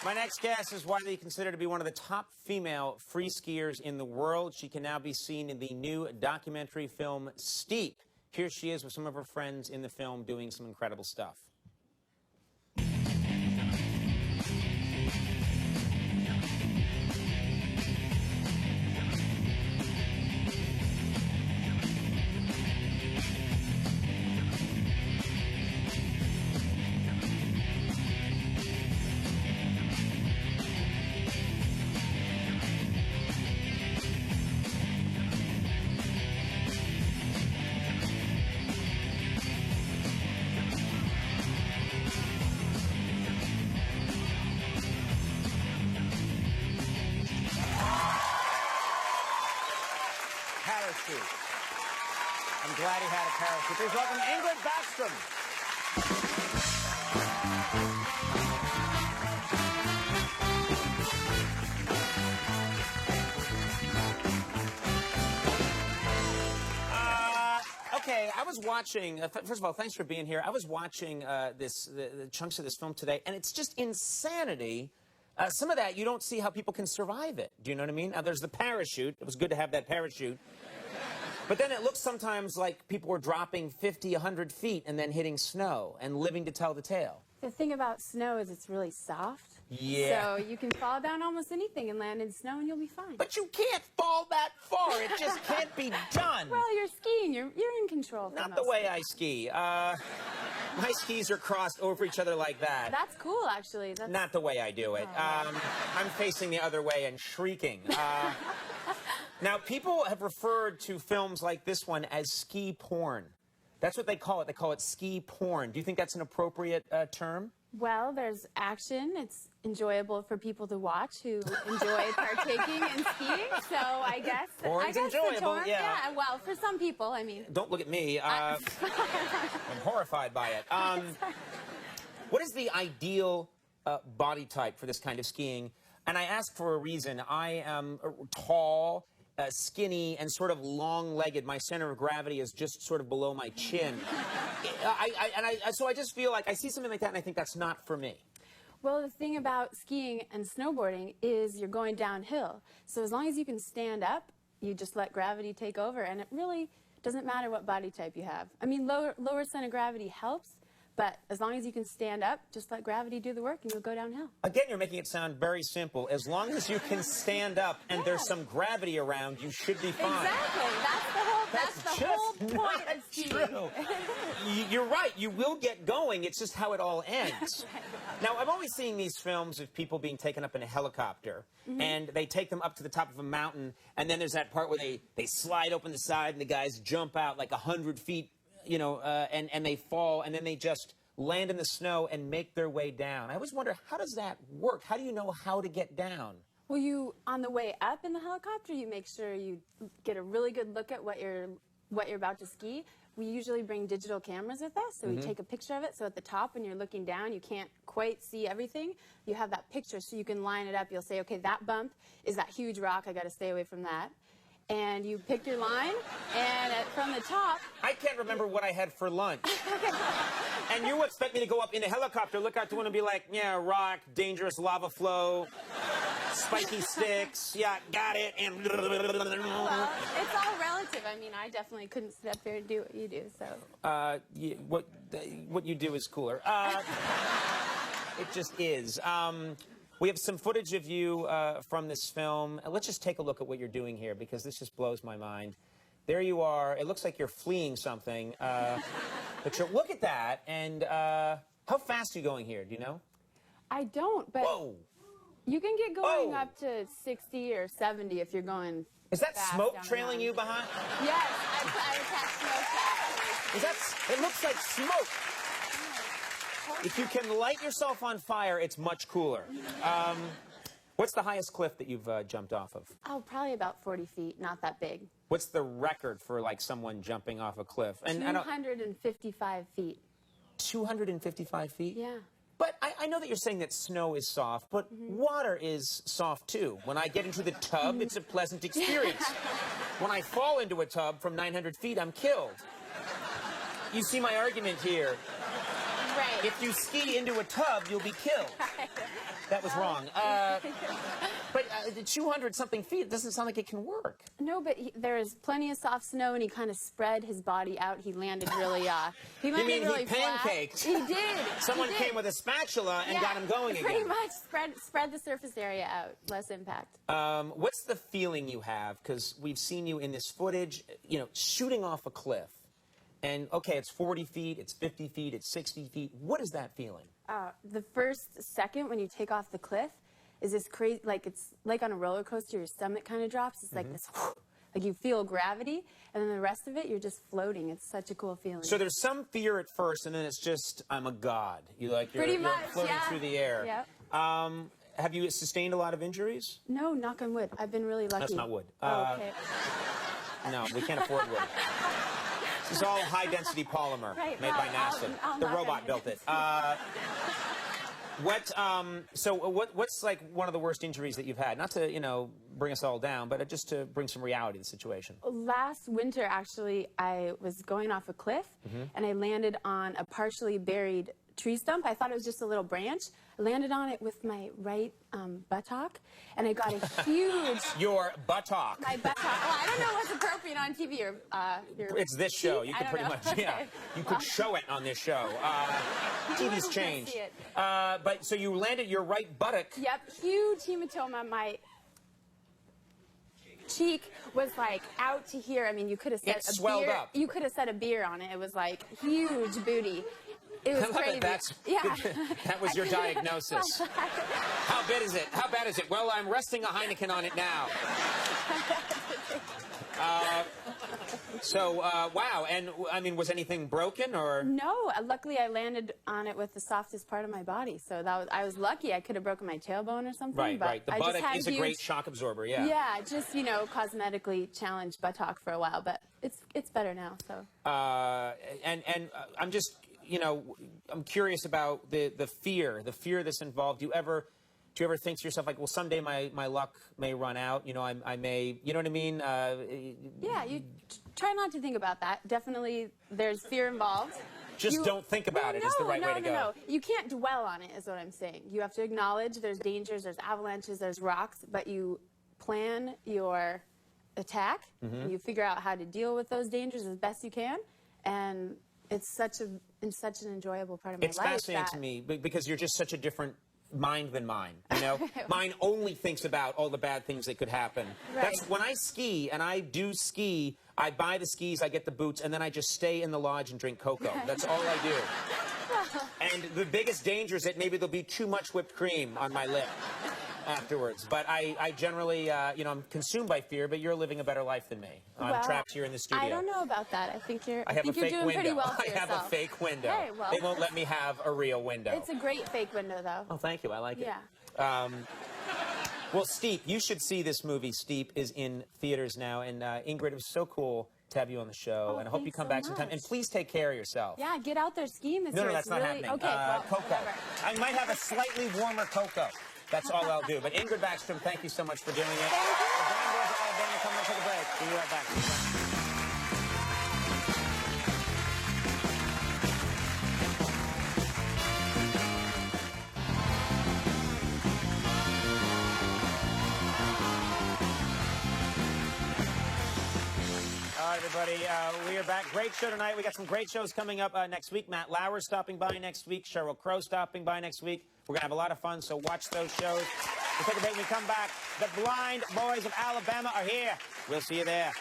My next guest is widely considered to be one of the top female free skiers in the world. She can now be seen in the new documentary film Steep. Here she is with some of her friends in the film doing some incredible stuff. Parachute. I'm glad he had a parachute. Please welcome Ingrid Backstrom. Okay, I was watching, first of all, thanks for being here. I was watching the chunks of this film today, and it's just insanity. Some of that, you don't see how people can survive it. Do you know what I mean? Now, there's the parachute. It was good to have that parachute. But then it looks sometimes like people were dropping 50, 100 feet and then hitting snow and living to tell the tale. The thing about snow is it's really soft. Yeah. So you can fall down almost anything and land in snow and you'll be fine. But you can't fall that far. It just can't be done. Well, you're skiing. You're in control. Not the way I ski. My skis are crossed over each other like that. That's cool, actually. That's... Not the way I do it. I'm facing the other way and shrieking. Now, people have referred to films like this one as ski porn. That's what they call it. They call it ski porn. Do you think that's an appropriate term? Well, there's action. It's enjoyable for people to watch who enjoy partaking in skiing. So I guess Porn's enjoyable, yeah. Well, for some people, I mean. Don't look at me. I'm horrified by it. What is the ideal body type for this kind of skiing? And I ask for a reason. I am tall, skinny, and sort of long-legged. My center of gravity is just sort of below my chin. So I just feel like I see something like that, and I think that's not for me. Well, the thing about skiing and snowboarding is you're going downhill. So as long as you can stand up, you just let gravity take over, and it really doesn't matter what body type you have. I mean, lower center of gravity helps, but as long as you can stand up, just let gravity do the work and you'll go downhill. Again, you're making it sound very simple. As long as you can stand up and there's some gravity around, you should be fine. Exactly. That's the whole point of skiing. True. You're right. You will get going. It's just how it all ends. Now, I'm always seeing these films of people being taken up in a helicopter, and they take them up to the top of a mountain, and then there's that part where they slide open the side and the guys jump out like 100 feet, you know, and they fall, and then they just land in the snow and make their way down. I always wonder, how does that work? How do you know how to get down? Well, on the way up in the helicopter, you make sure you get a really good look at what you're about to ski. We usually bring digital cameras with us, so we take a picture of it. So at the top, when you're looking down, you can't quite see everything. You have that picture, so you can line it up. You'll say, okay, that bump is that huge rock. I got to stay away from that. And you pick your line, and from the top... I can't remember what I had for lunch. And you expect me to go up in a helicopter, look out the window and be like, yeah, rock, dangerous lava flow, spiky sticks, yeah, got it, and... Well, it's all relative. I mean, I definitely couldn't sit up there and do what you do, so... What you do is cooler. It just is. We have some footage of you from this film. Let's just take a look at what you're doing here, because this just blows my mind. There you are. It looks like you're fleeing something. But look at that. And how fast are you going here? Do you know? I don't, but Whoa. You can get going up to 60 or 70 if you're going Is that fast smoke down the trailing mountain. you behind? Yes, I attach smoke. Is that... It looks like smoke. If you can light yourself on fire, it's much cooler. What's the highest cliff that you've jumped off of? Oh, probably about 40 feet, not that big. What's the record for, like, someone jumping off a cliff? 255 feet. 255 feet? Yeah. But I know that you're saying that snow is soft, but water is soft, too. When I get into the tub, it's a pleasant experience. When I fall into a tub from 900 feet, I'm killed. You see my argument here. Right. If you ski into a tub, you'll be killed. That was wrong. But 200-something feet, it doesn't sound like it can work. No, but there is plenty of soft snow, and he kind of spread his body out. He landed really, he landed mean really he pancaked? Flat. He did. Someone came with a spatula and got him going again. Pretty much spread the surface area out, less impact. What's the feeling you have? Because we've seen you in this footage, shooting off a cliff. And, okay, it's 40 feet, it's 50 feet, it's 60 feet. What is that feeling? The first second when you take off the cliff is this crazy, it's like on a roller coaster, your stomach kind of drops. It's like this, like you feel gravity, and then the rest of it, you're just floating. It's such a cool feeling. So there's some fear at first, and then it's just, I'm a god. You're Pretty much, floating through the air. Yep. Have you sustained a lot of injuries? No, knock on wood. I've been really lucky. That's not wood. Okay. No, we can't afford wood. This is all high-density polymer made by NASA. The robot built it. What's like one of the worst injuries that you've had? Not to, bring us all down, but just to bring some reality to the situation. Last winter, actually, I was going off a cliff, and I landed on a partially buried tree stump. I thought it was just a little branch. I landed on it with my right buttock, and I got a huge... Your buttock. My buttock. Well, I don't know what's appropriate on TV. Your it's this show. You could pretty much, Okay. You could show it on this show. TV's changed. See it. But so you landed your right buttock. Yep, huge hematoma. My cheek was out to here. I mean, you could have set swelled beer. up. You could have set a beer on it. It was huge booty. It was crazy. That was your diagnosis. How bad is it? How bad is it? Well, I'm resting a Heineken on it now. Wow. And, I mean, was anything broken or? No. Luckily, I landed on it with the softest part of my body. So I was lucky. I could have broken my tailbone or something. Right. The buttock is a great shock absorber, yeah. Yeah, just, cosmetically challenged buttock for a while. But it's better now, so. I'm just... I'm curious about the fear that's involved. Do you ever think to yourself, well, someday my luck may run out, I may, you know what I mean? Yeah, you try not to think about that. Definitely, there's fear involved. Just don't think about it is the right way to go. No. You can't dwell on it, is what I'm saying. You have to acknowledge there's dangers, there's avalanches, there's rocks, but you plan your attack, and you figure out how to deal with those dangers as best you can, and it's such an enjoyable part of my life. It's fascinating to me because you're just such a different mind than mine. Mine only thinks about all the bad things that could happen. Right. That's when I ski, and I do ski. I buy the skis, I get the boots, and then I just stay in the lodge and drink cocoa. That's all I do. And the biggest danger is that maybe there'll be too much whipped cream on my lip afterwards. But I generally, I'm consumed by fear, but you're living a better life than me. I'm trapped here in the studio. I don't know about that. I think you're a fake doing pretty well for yourself. I have a fake window. Hey, well. They won't let me have a real window. It's a great fake window, though. Oh, thank you. I like it. Yeah. Well, Steep, you should see this movie. Steep is in theaters now. And Ingrid, it was so cool to have you on the show. And I hope you come back sometime. And please take care of yourself. Yeah, get out there skiing this year. No, that's not happening. Okay, well, cocoa. whatever. I might have a slightly warmer cocoa. That's all I'll do. But Ingrid Backstrom, thank you so much for doing it. Thank you. The Grand Boys of Alabama coming to take a break. We'll be right back. All right, everybody, we are back. Great show tonight. We got some great shows coming up next week. Matt Lauer's stopping by next week. Sheryl Crow stopping by next week. We're going to have a lot of fun, so watch those shows. We'll take a break when we come back. The Blind Boys of Alabama are here. We'll see you there.